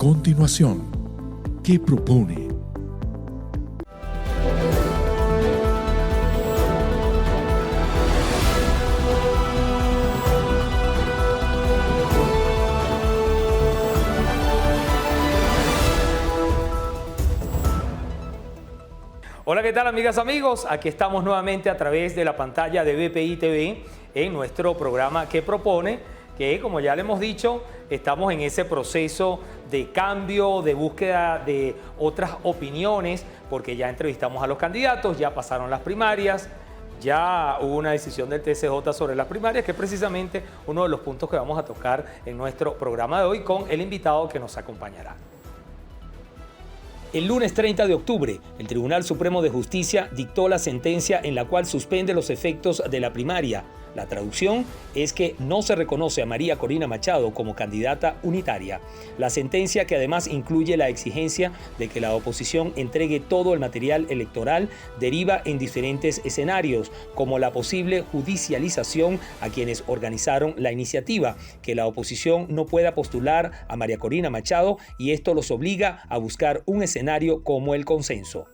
continuación, ¿qué propone? Hola, ¿qué tal, amigas, amigos? Aquí estamos nuevamente a través de la pantalla de BPI TV en nuestro programa ¿Qué propone? Que, como ya le hemos dicho, estamos en ese proceso de cambio, de búsqueda de otras opiniones, porque ya entrevistamos a los candidatos, ya pasaron las primarias, ya hubo una decisión del TSJ sobre las primarias, que es precisamente uno de los puntos que vamos a tocar en nuestro programa de hoy con el invitado que nos acompañará. El lunes 30 de octubre, el Tribunal Supremo de Justicia dictó la sentencia en la cual suspende los efectos de la primaria. La traducción es que no se reconoce a María Corina Machado como candidata unitaria. La sentencia, que además incluye la exigencia de que la oposición entregue todo el material electoral, deriva en diferentes escenarios, como la posible judicialización a quienes organizaron la iniciativa, que la oposición no pueda postular a María Corina Machado y esto los obliga a buscar un escenario como el consenso.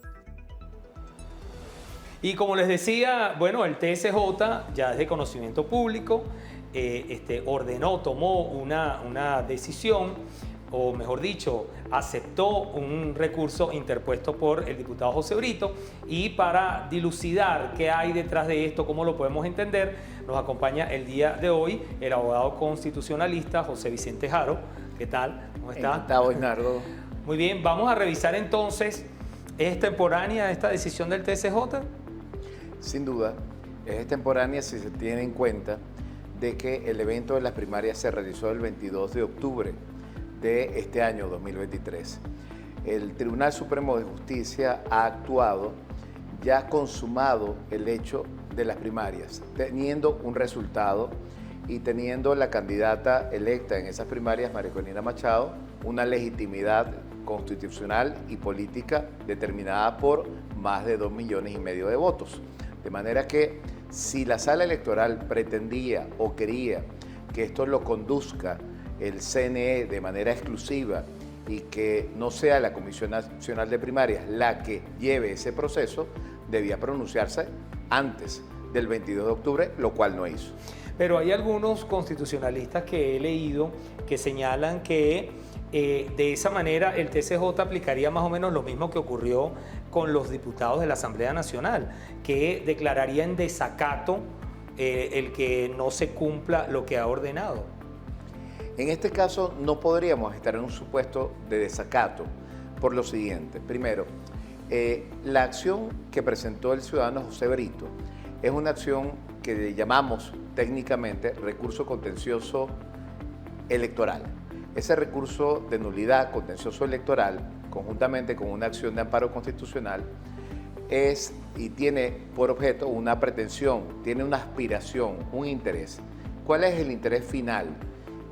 Y como les decía, bueno, el TSJ ya es de conocimiento público, tomó una decisión, o mejor dicho, aceptó un recurso interpuesto por el diputado José Brito, y para dilucidar qué hay detrás de esto, cómo lo podemos entender, nos acompaña el día de hoy el abogado constitucionalista José Vicente Jaro. ¿Qué tal? ¿Cómo está? Encantado, Nardo. Muy bien, vamos a revisar entonces, ¿es extemporánea esta decisión del TSJ? Sin duda, es extemporánea si se tiene en cuenta de que el evento de las primarias se realizó el 22 de octubre de este año 2023. El Tribunal Supremo de Justicia ha actuado, ya consumado el hecho de las primarias, teniendo un resultado y teniendo la candidata electa en esas primarias, María Corina Machado, una legitimidad constitucional y política determinada por más de 2,5 millones de votos. De manera que si la sala electoral pretendía o quería que esto lo conduzca el CNE de manera exclusiva y que no sea la Comisión Nacional de Primarias la que lleve ese proceso, debía pronunciarse antes del 22 de octubre, lo cual no hizo. Pero hay algunos constitucionalistas que he leído que señalan que de esa manera el TSJ aplicaría más o menos lo mismo que ocurrió con los diputados de la Asamblea Nacional, que declararía en desacato el que no se cumpla lo que ha ordenado. En este caso no podríamos estar en un supuesto de desacato por lo siguiente. Primero, la acción que presentó el ciudadano José Brito es una acción que llamamos técnicamente recurso contencioso electoral. Ese recurso de nulidad contencioso electoral, conjuntamente con una acción de amparo constitucional, es y tiene por objeto una pretensión, tiene una aspiración, un interés. ¿Cuál es el interés final?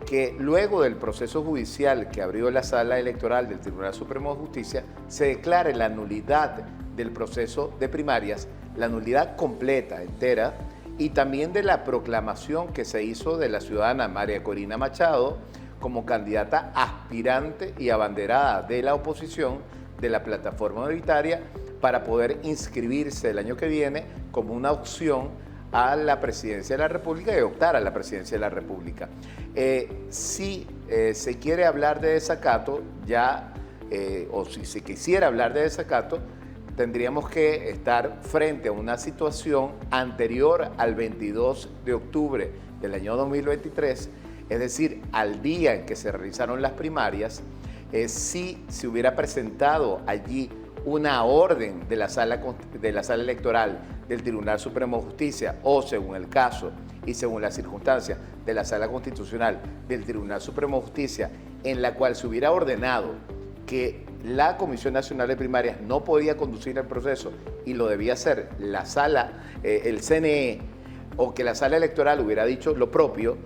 Que luego del proceso judicial que abrió la Sala Electoral del Tribunal Supremo de Justicia, se declare la nulidad del proceso de primarias, la nulidad completa, entera, y también de la proclamación que se hizo de la ciudadana María Corina Machado como candidata aspirante y abanderada de la oposición de la plataforma unitaria para poder inscribirse el año que viene como una opción a la presidencia de la República y optar a la presidencia de la República. Si se quiere hablar de desacato, o si se quisiera hablar de desacato, tendríamos que estar frente a una situación anterior al 22 de octubre del año 2023, es decir, al día en que se realizaron las primarias, si se hubiera presentado allí una orden de la sala electoral del Tribunal Supremo de Justicia o, según el caso y según las circunstancias, de la Sala Constitucional del Tribunal Supremo de Justicia, en la cual se hubiera ordenado que la Comisión Nacional de Primarias no podía conducir el proceso y lo debía hacer la sala, el CNE, o que la Sala Electoral hubiera dicho lo propio,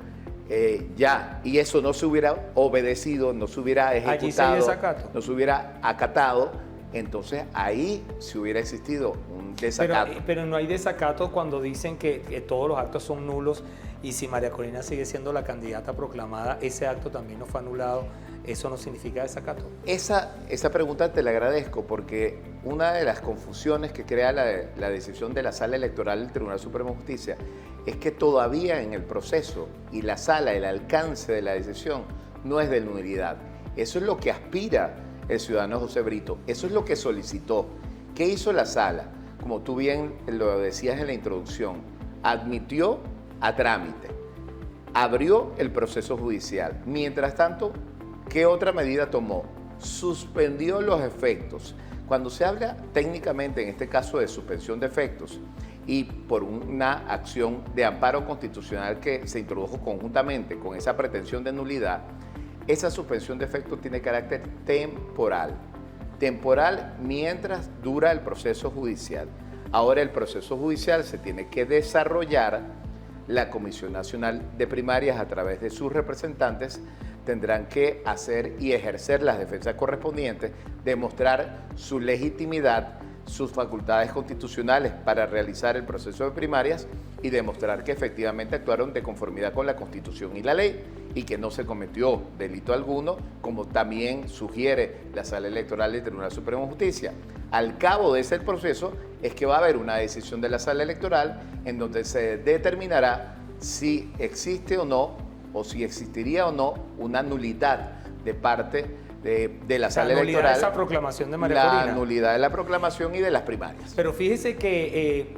y eso no se hubiera obedecido, no se hubiera ejecutado, no se hubiera acatado, entonces ahí si hubiera existido un desacato. Pero no hay desacato cuando dicen que todos los actos son nulos, y si María Corina sigue siendo la candidata proclamada, ese acto también no fue anulado eso no significa desacato. Esa pregunta te la agradezco porque una de las confusiones que crea la decisión de la Sala Electoral del Tribunal Supremo de Justicia es que todavía en el proceso y la sala, el alcance de la decisión no es de nulidad. Eso es lo que aspira el ciudadano José Brito, eso es lo que solicitó. ¿Qué hizo la sala? Como tú bien lo decías en la introducción, admitió a trámite, abrió el proceso judicial. Mientras tanto, ¿qué otra medida tomó? Suspendió los efectos. Cuando se habla técnicamente, en este caso, de suspensión de efectos y por una acción de amparo constitucional que se introdujo conjuntamente con esa pretensión de nulidad, esa suspensión de efectos tiene carácter temporal. Temporal mientras dura el proceso judicial. Ahora el proceso judicial se tiene que desarrollar. La Comisión Nacional de Primarias, a través de sus representantes, tendrán que hacer y ejercer las defensas correspondientes, demostrar su legitimidad, sus facultades constitucionales para realizar el proceso de primarias y demostrar que efectivamente actuaron de conformidad con la Constitución y la ley y que no se cometió delito alguno, como también sugiere la Sala Electoral del Tribunal Supremo de Justicia. Al cabo de ese proceso es que va a haber una decisión de la Sala Electoral en donde se determinará si existe o si existiría o no una nulidad de parte de la Sala Electoral. De esa proclamación de María Corina. La nulidad de la proclamación y de las primarias. Pero fíjese que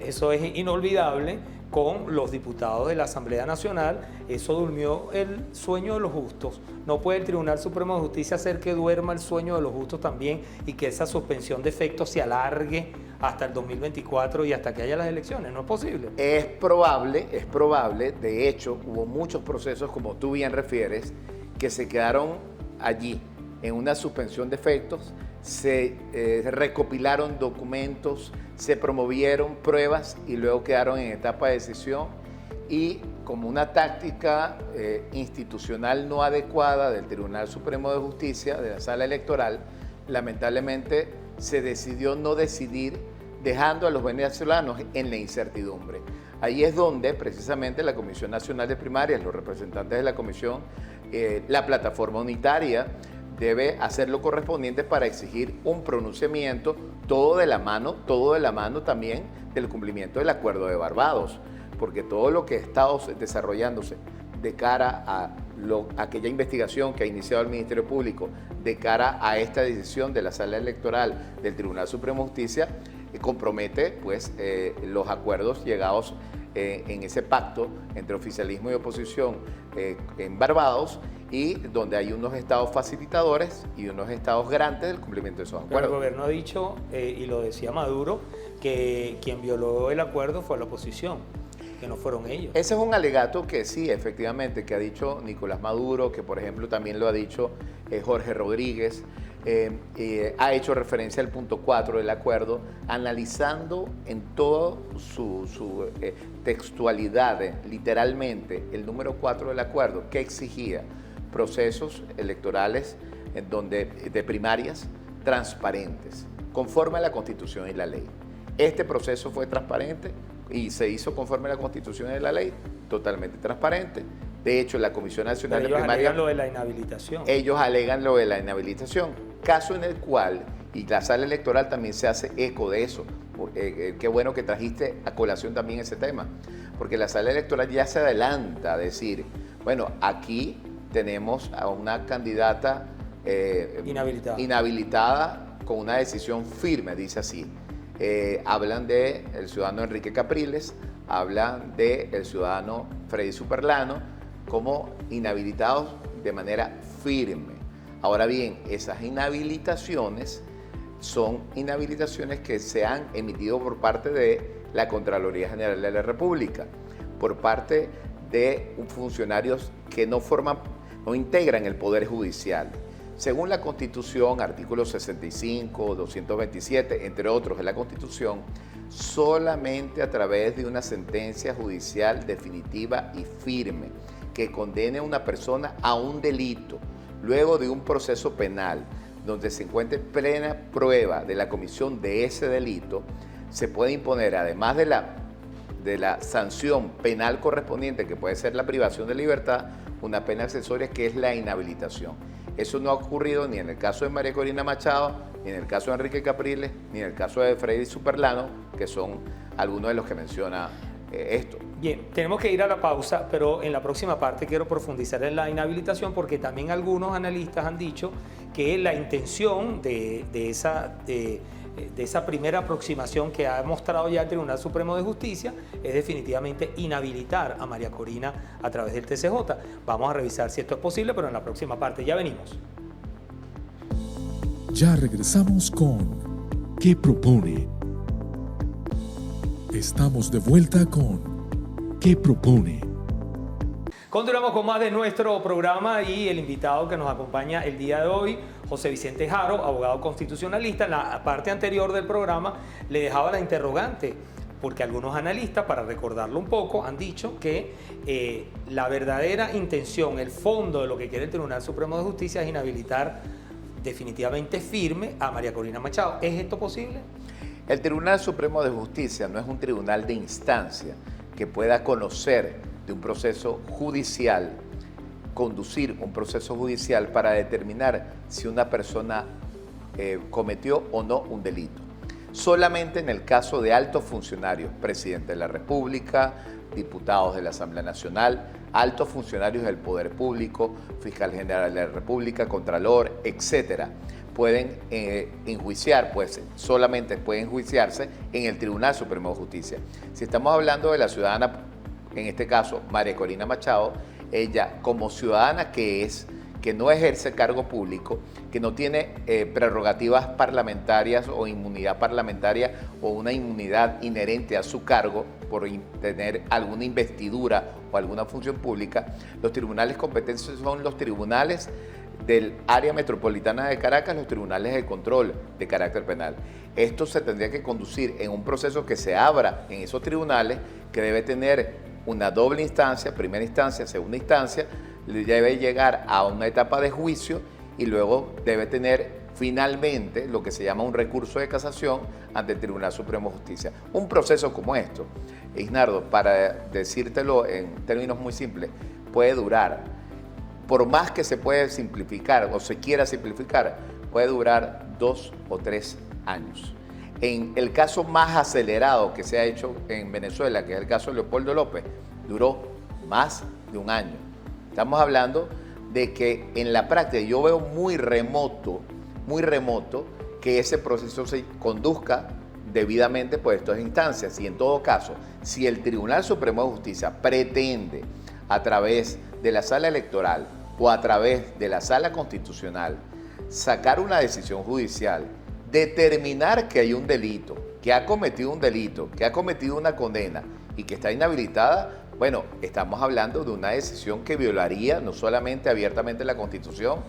eso es inolvidable con los diputados de la Asamblea Nacional. Eso durmió el sueño de los justos. No puede el Tribunal Supremo de Justicia hacer que duerma el sueño de los justos también y que esa suspensión de efectos se alargue hasta el 2024 y hasta que haya las elecciones. No es posible. Es probable. De hecho, hubo muchos procesos, como tú bien refieres, que se quedaron allí en una suspensión de efectos, se recopilaron documentos, se promovieron pruebas y luego quedaron en etapa de decisión y como una táctica institucional no adecuada del Tribunal Supremo de Justicia, de la Sala Electoral, lamentablemente se decidió no decidir, dejando a los venezolanos en la incertidumbre. Ahí es donde precisamente la Comisión Nacional de Primarias, los representantes de la Comisión, la plataforma unitaria, debe hacer lo correspondiente para exigir un pronunciamiento, todo de la mano también del cumplimiento del Acuerdo de Barbados, porque todo lo que ha estado desarrollándose de cara a aquella investigación que ha iniciado el Ministerio Público, de cara a esta decisión de la Sala Electoral del Tribunal Supremo de Justicia, compromete pues los acuerdos llegados en ese pacto entre oficialismo y oposición en Barbados, y donde hay unos estados facilitadores y unos estados garantes del cumplimiento de esos acuerdos. Pero el gobierno ha dicho, y lo decía Maduro, que quien violó el acuerdo fue la oposición, que no fueron ellos. Ese es un alegato que sí, efectivamente, que ha dicho Nicolás Maduro, que por ejemplo también lo ha dicho Jorge Rodríguez, ha hecho referencia al punto 4 del acuerdo, analizando en toda su textualidad, literalmente, el número 4 del acuerdo, que exigía procesos electorales de primarias transparentes, conforme a la Constitución y la ley. Este proceso fue transparente y se hizo conforme a la Constitución y la ley, totalmente transparente. De hecho, la Comisión Nacional de Primarias... Ellos alegan lo de la inhabilitación. Ellos alegan lo de la inhabilitación, caso en el cual, y la Sala Electoral también se hace eco de eso. Qué bueno que trajiste a colación también ese tema, porque la Sala Electoral ya se adelanta a decir, bueno, aquí tenemos a una candidata inhabilitada con una decisión firme, dice así. Hablan del ciudadano Enrique Capriles, hablan del ciudadano Freddy Superlano como inhabilitados de manera firme. Ahora bien, esas inhabilitaciones son inhabilitaciones que se han emitido por parte de la Contraloría General de la República, por parte de funcionarios que no integran el Poder Judicial. Según la Constitución, artículos 65, 227, entre otros de la Constitución, solamente a través de una sentencia judicial definitiva y firme que condene a una persona a un delito, luego de un proceso penal, donde se encuentre plena prueba de la comisión de ese delito, se puede imponer, además de la sanción penal correspondiente, que puede ser la privación de libertad, una pena accesoria que es la inhabilitación. Eso no ha ocurrido ni en el caso de María Corina Machado, ni en el caso de Enrique Capriles, ni en el caso de Freddy Superlano, que son algunos de los que menciona esto. Bien, tenemos que ir a la pausa, pero en la próxima parte quiero profundizar en la inhabilitación porque también algunos analistas han dicho que la intención de esa primera aproximación que ha mostrado ya el Tribunal Supremo de Justicia es definitivamente inhabilitar a María Corina a través del TCJ. Vamos a revisar si esto es posible, pero en la próxima parte. Ya venimos. Ya regresamos con ¿Qué propone? Estamos de vuelta con ¿Qué propone? Continuamos con más de nuestro programa y el invitado que nos acompaña el día de hoy, José Vicente Jaro, abogado constitucionalista. En la parte anterior del programa le dejaba la interrogante, porque algunos analistas, para recordarlo un poco, han dicho que la verdadera intención, el fondo de lo que quiere el Tribunal Supremo de Justicia es inhabilitar definitivamente firme a María Corina Machado. ¿Es esto posible? El Tribunal Supremo de Justicia no es un tribunal de instancia que pueda conocer de un proceso judicial, conducir un proceso judicial para determinar si una persona cometió o no un delito. Solamente en el caso de altos funcionarios, presidente de la República, diputados de la Asamblea Nacional, altos funcionarios del Poder Público, fiscal general de la República, contralor, etcétera, pueden enjuiciar, pues solamente pueden enjuiciarse en el Tribunal Supremo de Justicia. Si estamos hablando de la ciudadana, en este caso María Corina Machado, ella como ciudadana que no ejerce cargo público, que no tiene prerrogativas parlamentarias o inmunidad parlamentaria o una inmunidad inherente a su cargo por tener alguna investidura o alguna función pública, los tribunales competentes son los tribunales del área metropolitana de Caracas, los tribunales de control de carácter penal. Esto se tendría que conducir en un proceso que se abra en esos tribunales, que debe tener una doble instancia, primera instancia, segunda instancia, debe llegar a una etapa de juicio y luego debe tener finalmente lo que se llama un recurso de casación ante el Tribunal Supremo de Justicia. Un proceso como esto, Isnardo, para decírtelo en términos muy simples, puede durar, por más que se puede simplificar o se quiera simplificar, puede durar 2 o 3 años. En el caso más acelerado que se ha hecho en Venezuela, que es el caso de Leopoldo López, duró más de un año. Estamos hablando de que en la práctica yo veo muy remoto que ese proceso se conduzca debidamente por estas instancias. Y en todo caso, si el Tribunal Supremo de Justicia pretende, a través de la sala electoral o a través de la sala constitucional, sacar una decisión judicial, determinar que hay un delito, que ha cometido un delito, que ha cometido una condena y que está inhabilitada, bueno, estamos hablando de una decisión que violaría no solamente abiertamente la Constitución,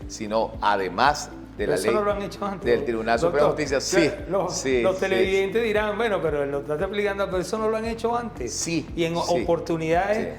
sino además de la ley no lo han hecho antes, del Tribunal Supremo de Justicia. Sí, los televidentes dirán, bueno, pero lo estás explicando, pero eso no lo han hecho antes. Sí. Y en oportunidades,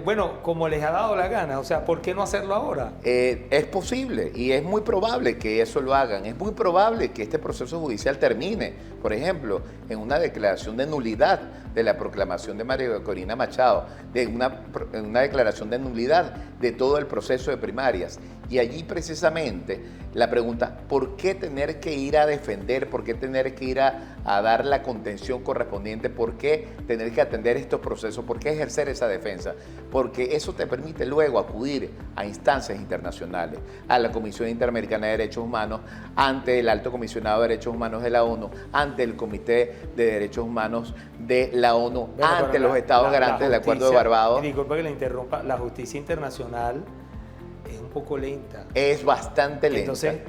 bueno, como les ha dado la gana. O sea, ¿por qué no hacerlo ahora? Es posible y es muy probable que eso lo hagan. Es muy probable que este proceso judicial termine, por ejemplo, en una declaración de nulidad de la proclamación de María Corina Machado, en una declaración de nulidad de todo el proceso de primarias. Y allí precisamente la pregunta, ¿por qué tener que ir a defender? ¿Por qué tener que ir a dar la contención correspondiente? ¿Por qué tener que atender estos procesos? ¿Por qué ejercer esa defensa? Porque eso te permite luego acudir a instancias internacionales, a la Comisión Interamericana de Derechos Humanos, ante el Alto Comisionado de Derechos Humanos de la ONU, ante el Comité de Derechos Humanos de la ONU, ante los Estados garantes del Acuerdo de Barbados. Disculpa que le interrumpa, la justicia internacional es un poco lenta. Es bastante lenta. Entonces,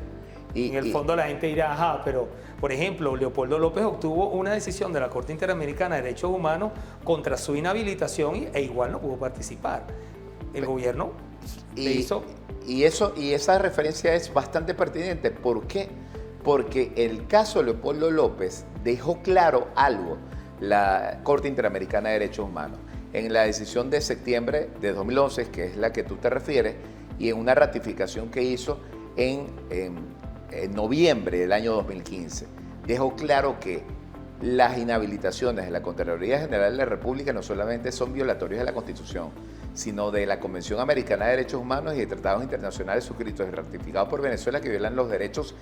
en el fondo la gente dirá, ajá, pero por ejemplo, Leopoldo López obtuvo una decisión de la Corte Interamericana de Derechos Humanos contra su inhabilitación e igual no pudo participar. El gobierno le hizo... Y esa referencia es bastante pertinente. ¿Por qué? Porque el caso de Leopoldo López dejó claro algo, la Corte Interamericana de Derechos Humanos, en la decisión de septiembre de 2011, que es la que tú te refieres, y en una ratificación que hizo en noviembre del año 2015, dejó claro que las inhabilitaciones de la Contraloría General de la República no solamente son violatorias de la Constitución, sino de la Convención Americana de Derechos Humanos y de tratados internacionales suscritos y ratificados por Venezuela que violan los derechos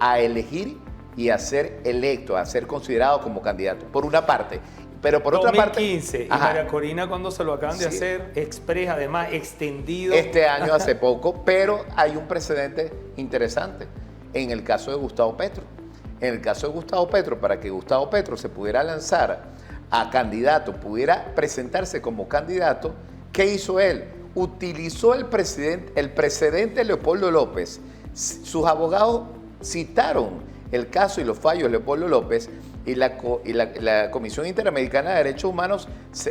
a elegir y a ser electo, a ser considerado como candidato, por una parte. Pero por otra parte... 2015, y María Corina cuando se lo acaban de hacer, express, además extendido. Este año hace poco, pero hay un precedente interesante en el caso de Gustavo Petro. En el caso de Gustavo Petro, para que Gustavo Petro se pudiera lanzar a candidato, pudiera presentarse como candidato, ¿qué hizo él? Utilizó el precedente Leopoldo López. Sus abogados citaron el caso y los fallos de Leopoldo López y la Comisión Interamericana de Derechos Humanos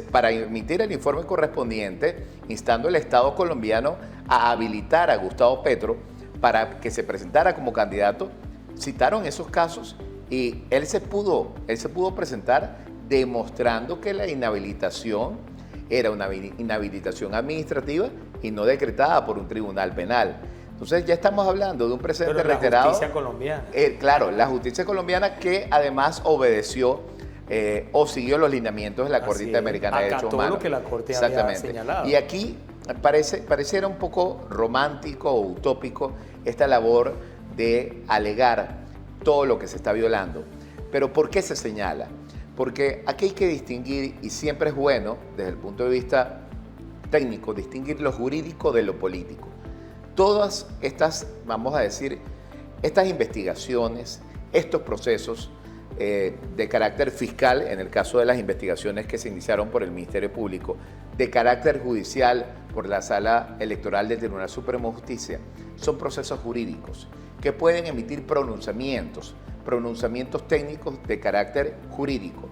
para emitir el informe correspondiente, instando al Estado colombiano a habilitar a Gustavo Petro para que se presentara como candidato. Citaron esos casos y él se pudo presentar demostrando que la inhabilitación era una inhabilitación administrativa y no decretada por un tribunal penal. Entonces ya estamos hablando de un precedente reiterado. La justicia colombiana. Claro, la justicia colombiana que además obedeció o siguió los lineamientos de la Corte Interamericana de Derechos Humanos. Lo que la Corte había señalado. Y aquí pareciera un poco romántico o utópico esta labor de alegar todo lo que se está violando. Pero ¿por qué se señala? Porque aquí hay que distinguir, y siempre es bueno, desde el punto de vista técnico, distinguir lo jurídico de lo político. Todas estas, vamos a decir, estas investigaciones, estos procesos de carácter fiscal, en el caso de las investigaciones que se iniciaron por el Ministerio Público, de carácter judicial por la Sala Electoral del Tribunal Supremo de Justicia, son procesos jurídicos que pueden emitir pronunciamientos técnicos de carácter jurídico.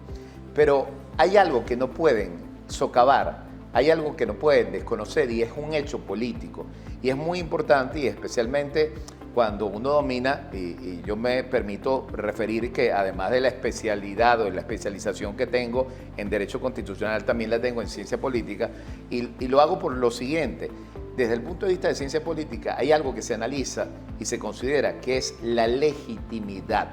Pero hay algo que no pueden socavar, hay algo que no pueden desconocer y es un hecho político. Y es muy importante y especialmente cuando uno domina, y yo me permito referir que además de la especialidad o de la especialización que tengo en Derecho Constitucional, también la tengo en Ciencia Política, y lo hago por lo siguiente. Desde el punto de vista de ciencia política hay algo que se analiza y se considera que es la legitimidad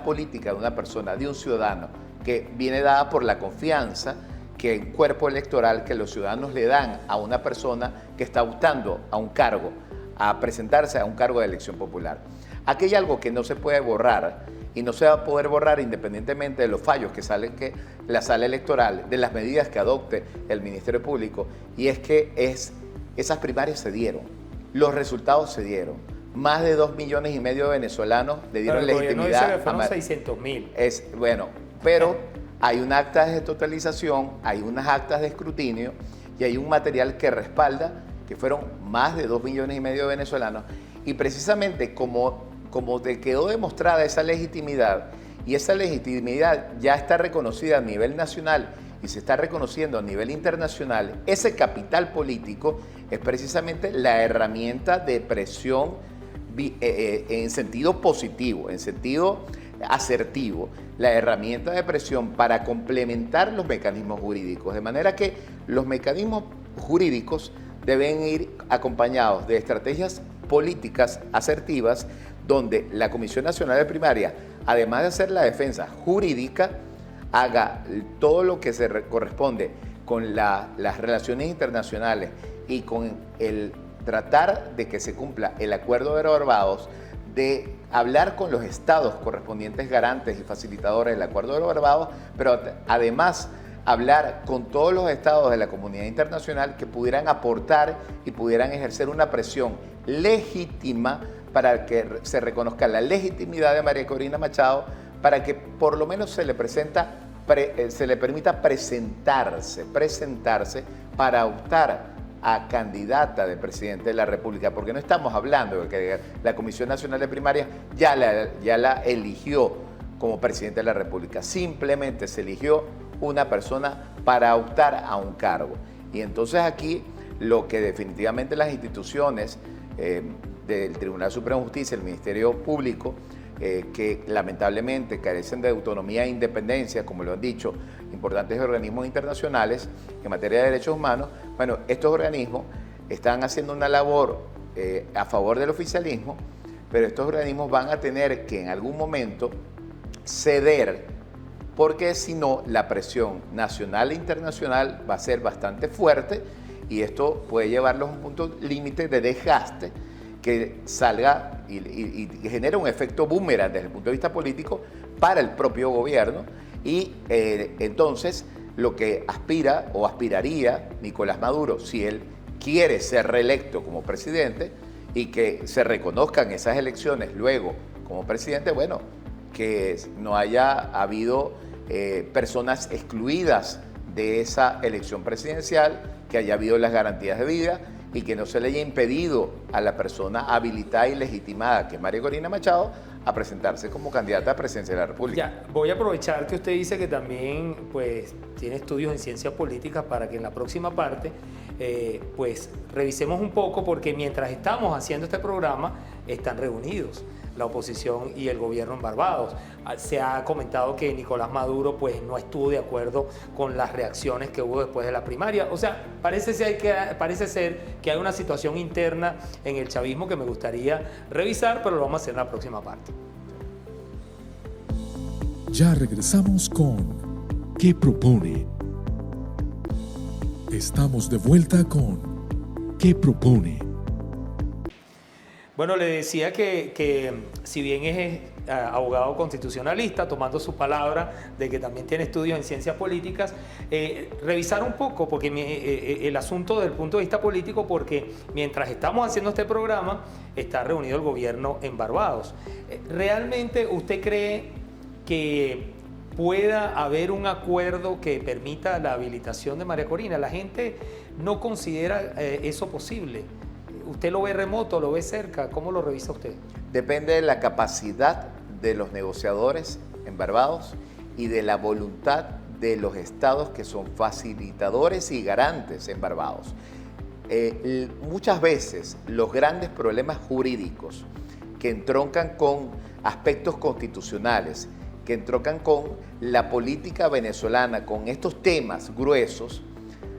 política de una persona, de un ciudadano, que viene dada por la confianza que el cuerpo electoral que los ciudadanos le dan a una persona que está optando a un cargo, a presentarse a un cargo de elección popular. Aquí hay algo que no se puede borrar y no se va a poder borrar independientemente de los fallos que la sala electoral, de las medidas que adopte el Ministerio Público, y es que esas primarias se dieron, los resultados se dieron. Más de 2,5 millones de venezolanos le dieron legitimidad. Dice que fueron 600,000. Bueno, pero hay un acta de totalización, hay unas actas de escrutinio y hay un material que respalda que fueron más de 2,5 millones de venezolanos. Y precisamente como te quedó demostrada esa legitimidad, y esa legitimidad ya está reconocida a nivel nacional y se está reconociendo a nivel internacional, ese capital político es precisamente la herramienta de presión en sentido positivo, en sentido asertivo, la herramienta de presión para complementar los mecanismos jurídicos. De manera que los mecanismos jurídicos deben ir acompañados de estrategias políticas asertivas donde la Comisión Nacional de Primaria, además de hacer la defensa jurídica, haga todo lo que se corresponde con las relaciones internacionales y con el tratar de que se cumpla el Acuerdo de Barbados, de hablar con los estados correspondientes garantes y facilitadores del Acuerdo de Barbados, pero además hablar con todos los estados de la comunidad internacional que pudieran aportar y pudieran ejercer una presión legítima para que se reconozca la legitimidad de María Corina Machado, para que por lo menos se le permita presentarse para optar a candidata de presidente de la República, porque no estamos hablando de que la Comisión Nacional de Primarias ya la eligió como presidente de la República, simplemente se eligió una persona para optar a un cargo. Y entonces aquí lo que definitivamente las instituciones del Tribunal Supremo de Justicia, el Ministerio Público, que lamentablemente carecen de autonomía e independencia, como lo han dicho importantes organismos internacionales en materia de derechos humanos, bueno, estos organismos están haciendo una labor a favor del oficialismo, pero estos organismos van a tener que en algún momento ceder porque si no, la presión nacional e internacional va a ser bastante fuerte y esto puede llevarlos a un punto límite de desgaste que salga y genera un efecto boomerang desde el punto de vista político para el propio gobierno y entonces lo que aspira o aspiraría Nicolás Maduro, si él quiere ser reelecto como presidente y que se reconozcan esas elecciones luego como presidente, bueno, que no haya habido personas excluidas de esa elección presidencial, que haya habido las garantías de vida y que no se le haya impedido a la persona habilitada y legitimada, que es María Corina Machado, a presentarse como candidata a presidencia de la República. Ya, voy a aprovechar que usted dice que también pues, tiene estudios en ciencias políticas para que en la próxima parte pues revisemos un poco, porque mientras estamos haciendo este programa están reunidos la oposición y el gobierno en Barbados. Se ha comentado que Nicolás Maduro pues, no estuvo de acuerdo con las reacciones que hubo después de la primaria. O sea, parece ser que hay una situación interna en el chavismo que me gustaría revisar, pero lo vamos a hacer en la próxima parte. Ya regresamos con ¿Qué propone? Estamos de vuelta con ¿Qué propone? Bueno, le decía que si bien es abogado constitucionalista, tomando su palabra de que también tiene estudios en ciencias políticas, revisar un poco porque el asunto desde el punto de vista político, porque mientras estamos haciendo este programa, está reunido el gobierno en Barbados. ¿Realmente usted cree que pueda haber un acuerdo que permita la habilitación de María Corina? La gente no considera eso posible. ¿Usted lo ve remoto, lo ve cerca? ¿Cómo lo revisa usted? Depende de la capacidad de los negociadores en Barbados y de la voluntad de los estados que son facilitadores y garantes en Barbados. Muchas veces los grandes problemas jurídicos que entroncan con aspectos constitucionales, que entroncan con la política venezolana, con estos temas gruesos,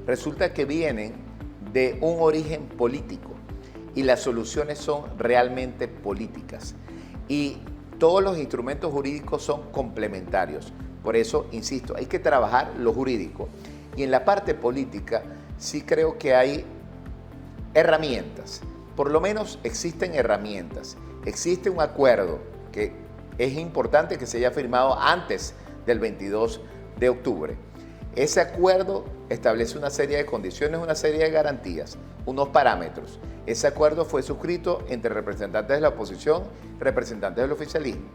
resulta que vienen de un origen político. Y las soluciones son realmente políticas. Y todos los instrumentos jurídicos son complementarios. Por eso, insisto, hay que trabajar lo jurídico. Y en la parte política sí creo que hay herramientas. Por lo menos existen herramientas. Existe un acuerdo que es importante que se haya firmado antes del 22 de octubre. Ese acuerdo establece una serie de condiciones, una serie de garantías, unos parámetros. Ese acuerdo fue suscrito entre representantes de la oposición, representantes del oficialismo.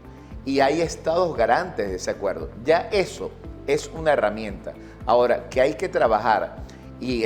Y hay estados garantes de ese acuerdo. Ya eso es una herramienta. Ahora, que hay que trabajar, y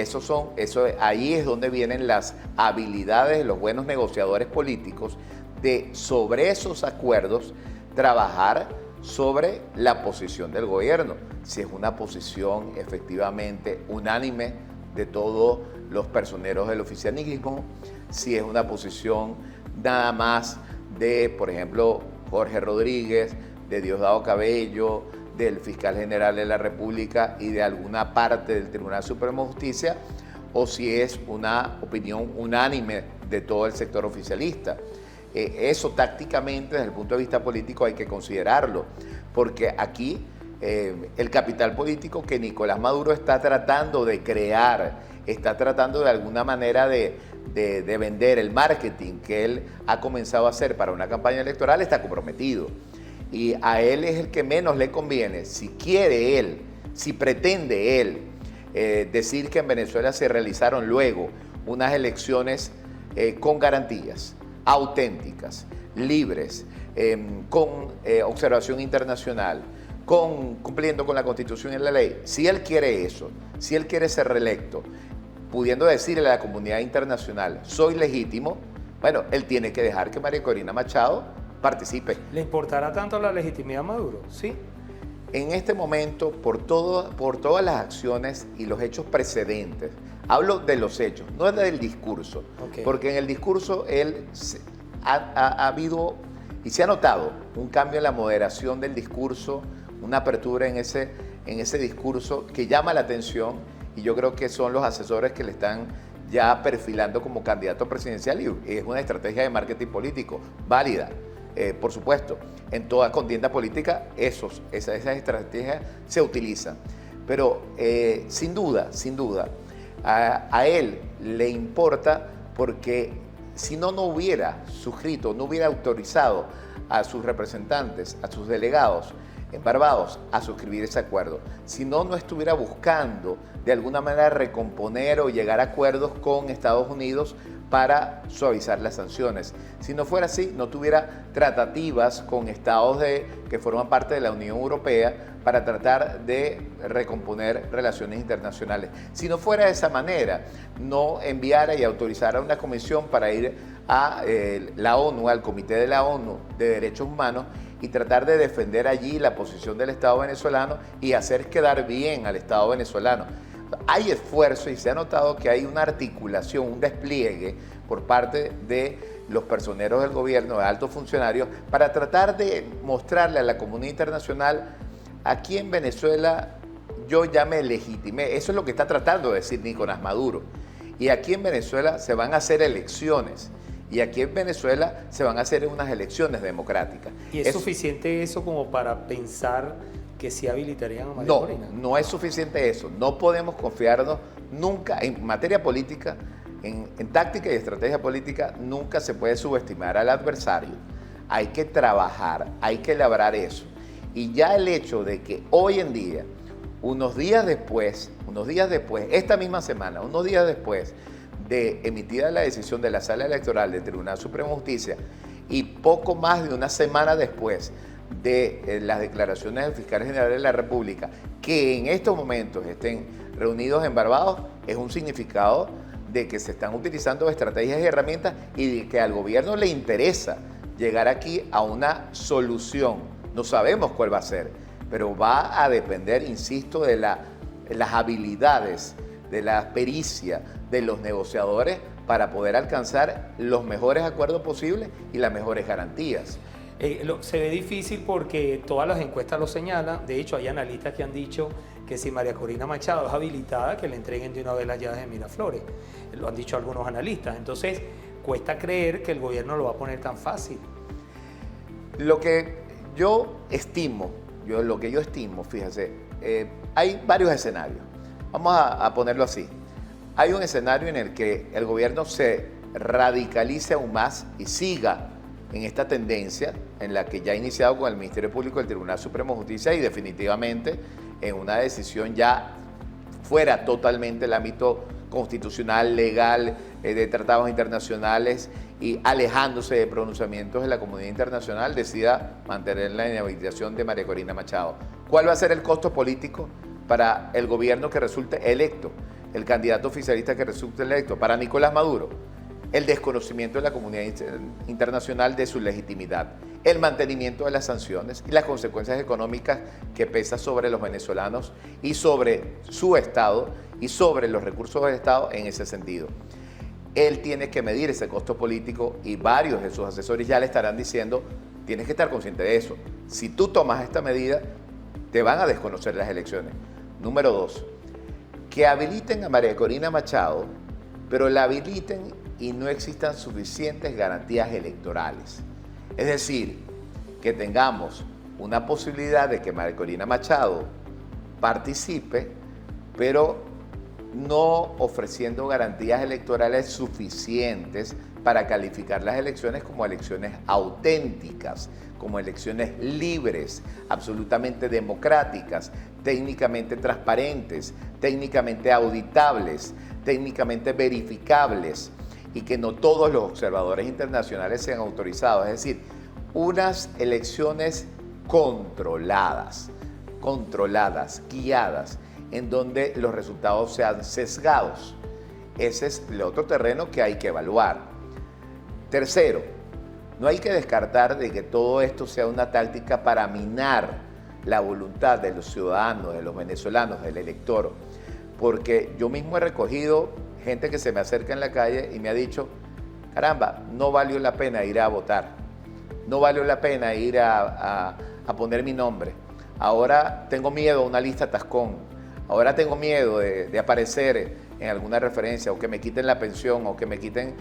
ahí es donde vienen las habilidades de los buenos negociadores políticos, de sobre esos acuerdos trabajar sobre la posición del gobierno. Si es una posición efectivamente unánime de todos los personeros del oficialismo, si es una posición nada más de, por ejemplo, Jorge Rodríguez, de Diosdado Cabello, del fiscal general de la República y de alguna parte del Tribunal Supremo de Justicia, o si es una opinión unánime de todo el sector oficialista. Eso tácticamente, desde el punto de vista político, hay que considerarlo, porque aquí el capital político que Nicolás Maduro está tratando de crear, está tratando de alguna manera de vender el marketing que él ha comenzado a hacer para una campaña electoral, está comprometido. Y a él es el que menos le conviene, si quiere él, si pretende él decir que en Venezuela se realizaron luego unas elecciones con garantías, auténticas, libres, con observación internacional, cumpliendo con la Constitución y la ley. Si él quiere eso, si él quiere ser reelecto, pudiendo decirle a la comunidad internacional, soy legítimo, bueno, él tiene que dejar que María Corina Machado participe. ¿Le importará tanto la legitimidad a Maduro? Sí. En este momento, por todas las acciones y los hechos precedentes, hablo de los hechos, no del discurso, porque en el discurso ha habido y se ha notado un cambio en la moderación del discurso, una apertura en ese discurso que llama la atención, y yo creo que son los asesores que le están ya perfilando como candidato presidencial, y es una estrategia de marketing político válida. por supuesto, en toda contienda política esas estrategias se utilizan. Pero sin duda, a él le importa porque si no hubiera suscrito, no hubiera autorizado a sus representantes, a sus delegados en Barbados a suscribir ese acuerdo. Si no estuviera buscando de alguna manera recomponer o llegar a acuerdos con Estados Unidos para suavizar las sanciones. Si no fuera así, no tuviera tratativas con estados que forman parte de la Unión Europea para tratar de recomponer relaciones internacionales. Si no fuera de esa manera, no enviara y autorizara una comisión para ir a la ONU, al Comité de la ONU de Derechos Humanos, y tratar de defender allí la posición del Estado venezolano y hacer quedar bien al Estado venezolano. Hay esfuerzo y se ha notado que hay una articulación, un despliegue por parte de los personeros del gobierno, de altos funcionarios, para tratar de mostrarle a la comunidad internacional: aquí en Venezuela yo ya me legitimé. Eso es lo que está tratando de decir Nicolás Maduro. Y aquí en Venezuela se van a hacer elecciones. Y aquí en Venezuela se van a hacer unas elecciones democráticas. ¿Y es suficiente eso como para pensar que sí habilitarían a María Corina? No, no es suficiente eso. No podemos confiarnos nunca en materia política, en táctica y estrategia política, nunca se puede subestimar al adversario. Hay que trabajar, hay que labrar eso. Y ya el hecho de que hoy en día, unos días después, esta misma semana, unos días después de emitida la decisión de la Sala Electoral del Tribunal Supremo de Justicia y poco más de una semana después de las declaraciones del fiscal general de la República, que en estos momentos estén reunidos en Barbados, es un significado de que se están utilizando estrategias y herramientas y de que al gobierno le interesa llegar aquí a una solución. No sabemos cuál va a ser, pero va a depender, insisto, de las habilidades, de la pericia de los negociadores para poder alcanzar los mejores acuerdos posibles y las mejores garantías. Se ve difícil porque todas las encuestas lo señalan. De hecho, hay analistas que han dicho que si María Corina Machado es habilitada, que le entreguen de una vez las llaves de Miraflores. Lo han dicho algunos analistas. Entonces, cuesta creer que el gobierno lo va a poner tan fácil. Lo que yo estimo, fíjese, hay varios escenarios. Vamos a ponerlo así. Hay un escenario en el que el gobierno se radicalice aún más y siga en esta tendencia en la que ya ha iniciado con el Ministerio Público del Tribunal Supremo de Justicia y definitivamente en una decisión ya fuera totalmente del ámbito constitucional, legal, de tratados internacionales y alejándose de pronunciamientos de la comunidad internacional, decida mantener la inhabilitación de María Corina Machado. ¿Cuál va a ser el costo político para el gobierno que resulte electo? El candidato oficialista que resulte electo. Para Nicolás Maduro, el desconocimiento de la comunidad internacional de su legitimidad, el mantenimiento de las sanciones y las consecuencias económicas que pesa sobre los venezolanos y sobre su Estado y sobre los recursos del Estado en ese sentido. Él tiene que medir ese costo político y varios de sus asesores ya le estarán diciendo: tienes que estar consciente de eso. Si tú tomas esta medida, te van a desconocer las elecciones. Número 2, que habiliten a María Corina Machado, pero la habiliten y no existan suficientes garantías electorales. Es decir, que tengamos una posibilidad de que María Corina Machado participe, pero no ofreciendo garantías electorales suficientes para calificar las elecciones como elecciones auténticas, como elecciones libres, absolutamente democráticas, técnicamente transparentes, técnicamente auditables, técnicamente verificables, y que no todos los observadores internacionales sean autorizados. Es decir, unas elecciones controladas, guiadas, en donde los resultados sean sesgados. Ese es el otro terreno que hay que evaluar. Tercero, no hay que descartar de que todo esto sea una táctica para minar la voluntad de los ciudadanos, de los venezolanos, del elector, porque yo mismo he recogido gente que se me acerca en la calle y me ha dicho: caramba, no valió la pena ir a votar, no valió la pena ir a poner mi nombre, ahora tengo miedo a una lista tascón, ahora tengo miedo de aparecer en alguna referencia, o que me quiten la pensión, o que me quiten,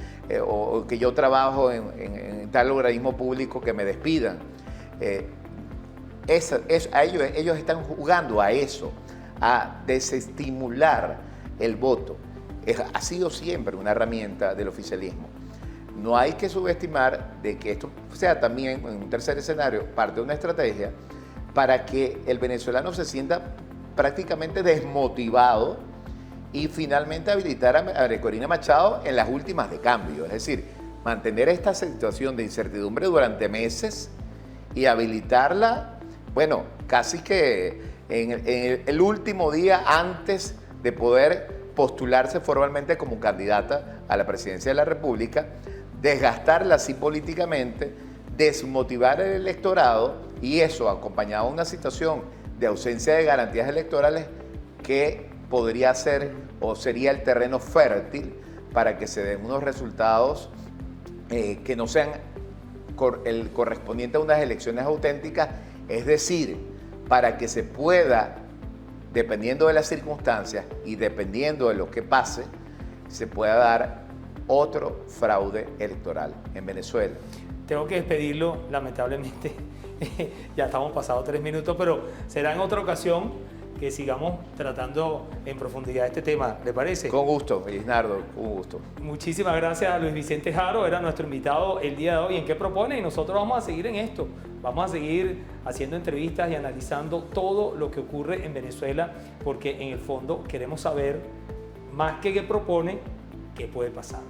o que yo trabajo en tal organismo público, que me despidan. Ellos están jugando a eso, a desestimular el voto. Ha sido siempre una herramienta del oficialismo. No hay que subestimar de que esto sea también, en un tercer escenario, parte de una estrategia para que el venezolano se sienta prácticamente desmotivado y finalmente habilitar a María Corina Machado en las últimas de cambio. Es decir, mantener esta situación de incertidumbre durante meses y habilitarla, bueno, casi que en el último día antes de poder postularse formalmente como candidata a la presidencia de la República, desgastarla así políticamente, desmotivar el electorado, y eso acompañado de una situación de ausencia de garantías electorales que podría ser o sería el terreno fértil para que se den unos resultados que no sean el correspondiente a unas elecciones auténticas, es decir, para que se pueda, dependiendo de las circunstancias y dependiendo de lo que pase, se pueda dar otro fraude electoral en Venezuela. Tengo que despedirlo, lamentablemente. Ya estamos pasados 3 minutos, pero será en otra ocasión que sigamos tratando en profundidad este tema. ¿Le parece? Con gusto, Isnardo, con gusto. Muchísimas gracias a Luis Vicente Jaro, era nuestro invitado el día de hoy. ¿En qué propone? Y nosotros vamos a seguir en esto. Vamos a seguir haciendo entrevistas y analizando todo lo que ocurre en Venezuela, porque en el fondo queremos saber, más que qué propone, qué puede pasar.